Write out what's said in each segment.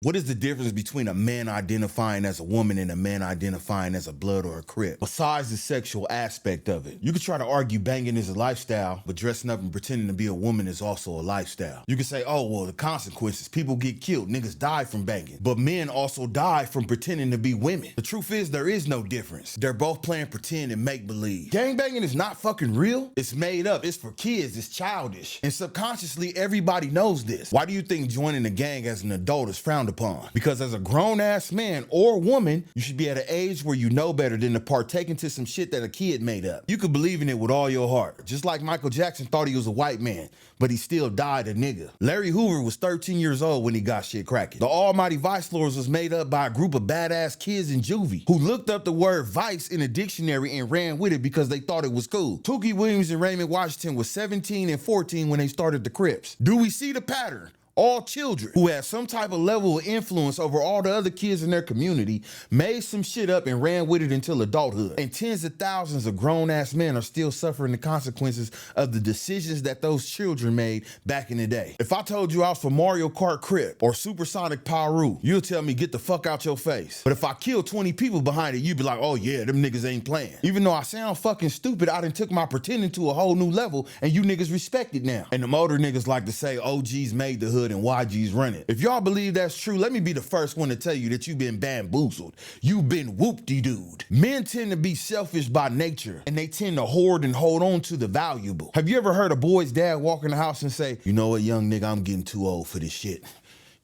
What is the difference between a man identifying as a woman and a man identifying as a blood or a crip? Besides the sexual aspect of it, you could try to argue banging is a lifestyle, but dressing up and pretending to be a woman is also a lifestyle. You could say, oh, well, the consequences, people get killed, niggas die from banging, but men also die from pretending to be women. The truth is there is no difference. They're both playing pretend and make believe. Gang banging is not fucking real. It's made up, it's for kids, it's childish. And subconsciously, everybody knows this. Why do you think joining a gang as an adult is frowned upon? Because as a grown-ass man or woman, you should be at an age where you know better than to partake into some shit that a kid made up. You could believe in it with all your heart. Just like Michael Jackson thought he was a white man, but he still died a nigga. Larry Hoover was 13 years old when he got shit cracking. The almighty Vice Lords was made up by a group of badass kids in juvie who looked up the word vice in a dictionary and ran with it because they thought it was cool. Tookie Williams and Raymond Washington was 17 and 14 when they started the Crips. Do we see the pattern? All children who had some type of level of influence over all the other kids in their community made some shit up and ran with it until adulthood. And tens of thousands of grown-ass men are still suffering the consequences of the decisions that those children made back in the day. If I told you I was for Mario Kart Crip or Supersonic Paru, you'll tell me get the fuck out your face. But if I kill 20 people behind it, you'd be like, oh yeah, them niggas ain't playing. Even though I sound fucking stupid, I done took my pretending to a whole new level and you niggas respect it now. And them older niggas like to say OGs made the hood and YG's run it. If y'all believe that's true, let me be the first one to tell you that you've been bamboozled. You've been whoop-de-dooed. Men tend to be selfish by nature, and they tend to hoard and hold on to the valuable. Have you ever heard a boy's dad walk in the house and say, you know what, young nigga, I'm getting too old for this shit.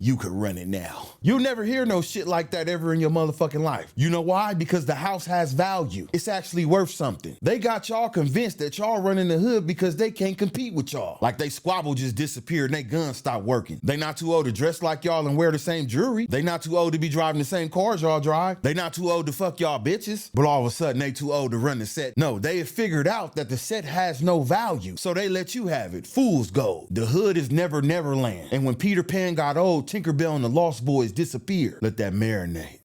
You could run it now. You'll never hear no shit like that ever in your motherfucking life. You know why? Because the house has value. It's actually worth something. They got y'all convinced that y'all running the hood because they can't compete with y'all. Like they squabble just disappeared and they guns stopped working. They not too old to dress like y'all and wear the same jewelry. They not too old to be driving the same cars y'all drive. They not too old to fuck y'all bitches. But all of a sudden they too old to run the set. No, they have figured out that the set has no value. So they let you have it. Fool's gold. The hood is never Neverland. And when Peter Pan got old, Tinkerbell and the Lost Boys disappeared. Let that marinate.